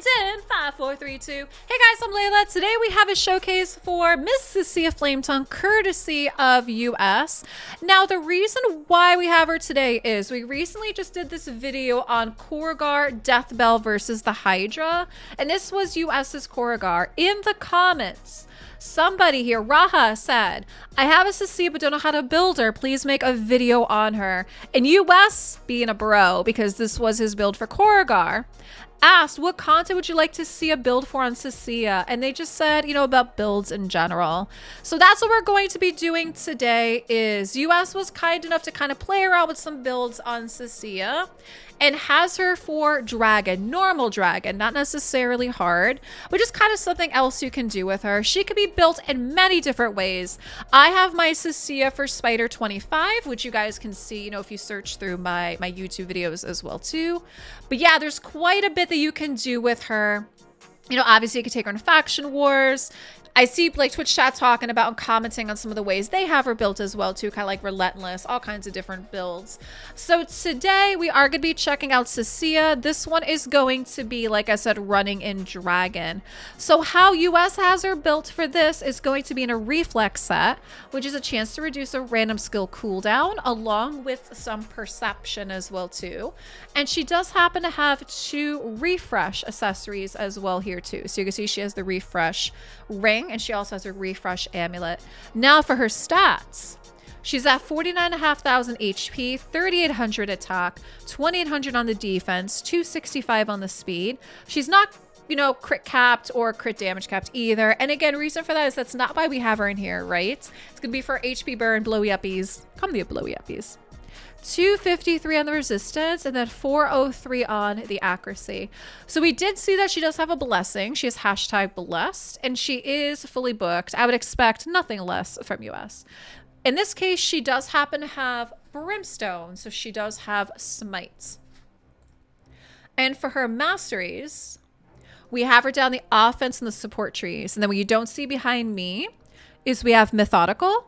And in 5, 4, 3, 2. Hey guys, I'm Leila. Today we have a showcase for Miss Sicia Flametongue, courtesy of US. Now, the reason why we have her today is we recently just did this video on Korugar Deathbell versus the Hydra, and this was US's Korugar. In the comments, somebody here, Raha, said, I have a Sicia but don't know how to build her. Please make a video on her. And US, being a bro, because this was his build for Korugar, asked, what content would you like to see a build for on Sicia? And they just said, you know, about builds in general. So that's what we're going to be doing today. Is US was kind enough to kind of play around with some builds on Sicia and has her for dragon, normal dragon, not necessarily hard, but just kind of something else you can do with her. She could be built in many different ways. I have my Sicia for Spider 25, which you guys can see, you know, if you search through my YouTube videos as well too. But yeah, there's quite a bit that you can do with her. You know, obviously you could take her in faction wars. I see like Twitch chat talking about and commenting on some of the ways they have her built as well too, kind of like Relentless, all kinds of different builds. So today we are going to be checking out Sicia. This one is going to be, like I said, running in Dragon. So how US has her built for this is going to be in a reflex set, which is a chance to reduce a random skill cooldown along with some perception as well too. And she does happen to have 2 refresh accessories as well here too. So you can see she has the refresh ring, and she also has a refresh amulet. Now for her stats, she's at 49,500 HP, 3,800 attack, 2,800 on the defense, 265 on the speed. She's not, you know, crit capped or crit damage capped either. And again, reason for that is that's not why we have her in here, right? It's gonna be for HP burn, blowy uppies. Come the blowy uppies. 253 on the resistance, and then 403 on the accuracy. So we did see that she does have a blessing. She has hashtag blessed, and she is fully booked. I would expect nothing less from US. In this case, she does happen to have brimstone, so she does have smite. And for her masteries, we have her down the offense and the support trees. And then what you don't see behind me is we have methodical,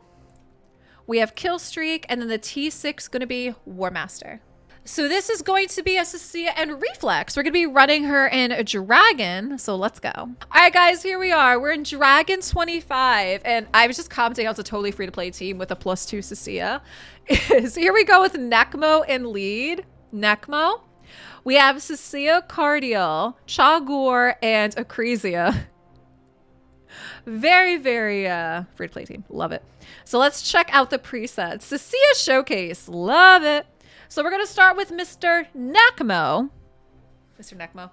we have kill streak, and then the T6 going to be War Master. So this is going to be a Sicia and reflex. We're going to be running her in a dragon. So let's go. All right, guys, here we are. We're in Dragon 25. And I was just commenting out, it's a totally free to play team with a +2 Sicia. So here we go with Necmo in lead. Necmo. We have Sicia, Cardial, Chagur, and Acresia. Very, very free to play team. Love it. So let's check out the presets. Sicia Showcase. Love it. So we're going to start with Mr. Necmo. Mr. Necmo.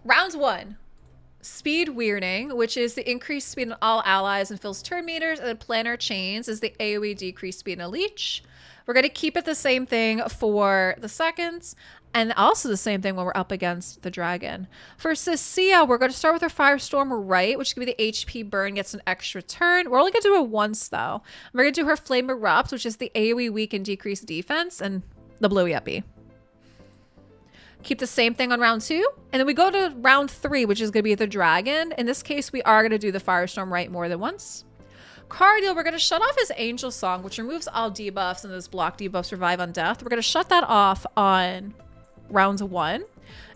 Round 1. Speed Weirding, which is the increased speed on all allies and fills turn meters. And then Planar Chains is the AoE decreased speed in a leech. We're going to keep it the same thing for the seconds. And also the same thing when we're up against the dragon. For Sicia, we're going to start with our Firestorm right, which is going to be the HP burn, gets an extra turn. We're only going to do it once, though. We're going to do her Flame Erupt, which is the AoE weak and decreased defense, and the Blowy Uppy. Keep the same thing on round 2. And then we go to round 3, which is going to be the dragon. In this case, we are going to do the Firestorm right more than once. Cardial, we're going to shut off his Angel Song, which removes all debuffs and those block debuffs revive on death. We're going to shut that off on round 1,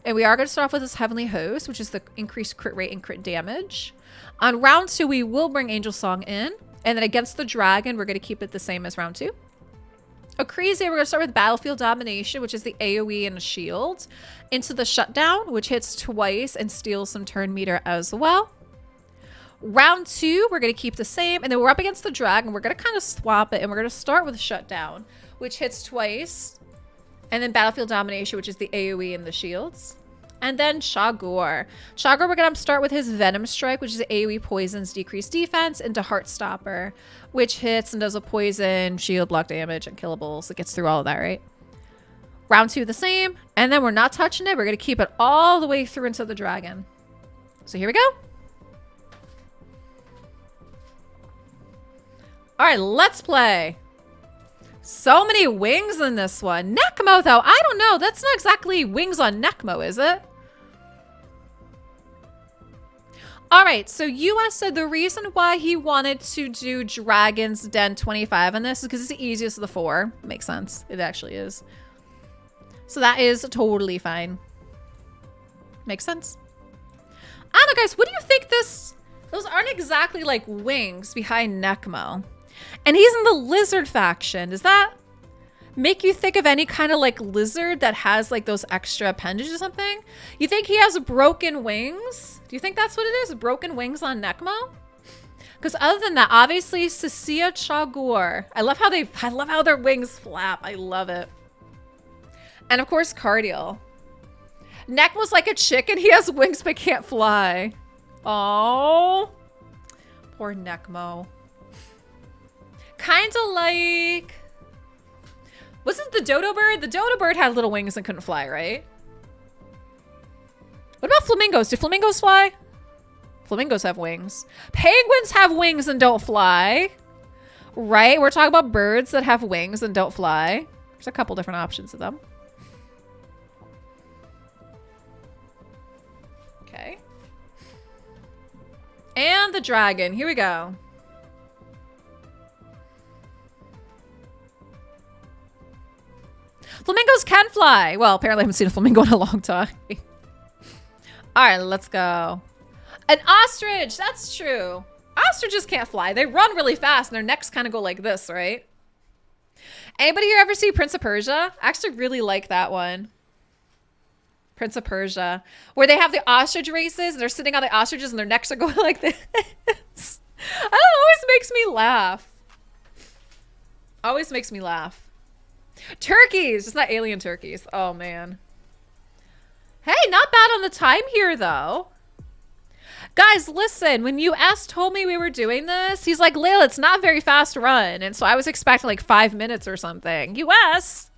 and we are going to start off with this Heavenly Host, which is the increased crit rate and crit damage. On round 2, we will bring Angel Song in, and then against the dragon, we're going to keep it the same as round 2. Acresia, we're going to start with Battlefield Domination, which is the AoE and a shield, into the Shutdown, which hits twice and steals some turn meter as well. Round 2, we're going to keep the same, and then we're up against the dragon. We're going to kind of swap it, and we're going to start with Shutdown, which hits twice. And then Battlefield Domination, which is the AoE and the shields. And then Chagur. Chagur, we're going to start with his Venom Strike, which is the AoE poisons, decreased defense, into Heartstopper, which hits and does a poison, shield, block damage, and killables. It gets through all of that, right? Round 2, the same. And then we're not touching it. We're going to keep it all the way through into the dragon. So here we go. All right, let's play. So many wings in this one. Necmo, though, I don't know. That's not exactly wings on Necmo, is it? All right, so US said the reason why he wanted to do Dragon's Den 25 on this is because it's the easiest of the 4. Makes sense. It actually is. So that is totally fine. Makes sense. I don't know, guys. What do you think this... Those aren't exactly like wings behind Necmo. And he's in the lizard faction. Does that make you think of any kind of like lizard that has like those extra appendages or something? You think he has broken wings? Do you think that's what it is? Broken wings on Necmo? Because other than that, obviously Sicia Chagur. I love how their wings flap. I love it. And of course, Cardial. Necmo's like a chicken. He has wings but can't fly. Oh, poor Necmo. Kind of like... Was it the dodo bird? The dodo bird had little wings and couldn't fly, right? What about flamingos? Do flamingos fly? Flamingos have wings. Penguins have wings and don't fly. Right? We're talking about birds that have wings and don't fly. There's a couple different options of them. Okay. And the dragon. Here we go. Flamingos can fly. Well, apparently I haven't seen a flamingo in a long time. All right, let's go. An ostrich. That's true. Ostriches can't fly. They run really fast and their necks kind of go like this, right? Anybody here ever see Prince of Persia? I actually really like that one. Prince of Persia, where they have the ostrich races and they're sitting on the ostriches and their necks are going like this. That always makes me laugh. Always makes me laugh. Turkeys, just not alien turkeys. Oh man. Hey, not bad on the time here though. Guys, listen, when US told me we were doing this, he's like, Leila, it's not very fast run. And so I was expecting like 5 minutes or something. US.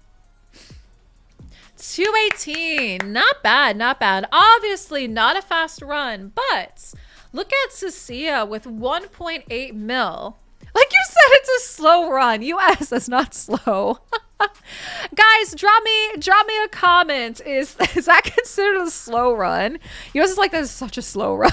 218, not bad, not bad. Obviously not a fast run, but look at Sicia with 1.8 mil. Like you said, it's a slow run. US, that's not slow. Guys, drop me a comment. Is that considered a slow run? US is like, that is such a slow run.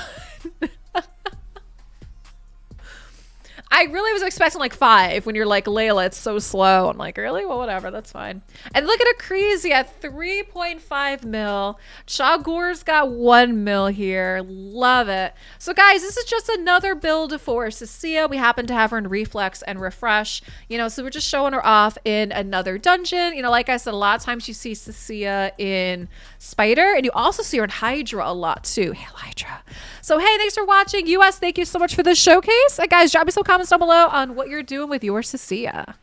I really was expecting like 5 when you're like, Leila, it's so slow. I'm like, really? Well, whatever. That's fine. And look at a Crazy at 3.5 mil. Chagur's got 1 mil here. Love it. So guys, this is just another build for Sicia. We happen to have her in Reflex and Refresh. You know, so we're just showing her off in another dungeon. You know, like I said, a lot of times you see Sicia in Spider, and you also see her in Hydra a lot too. Hail Hydra. So hey, thanks for watching. US, thank you so much for this showcase. And guys, drop me some comments down below on what you're doing with your Sicia.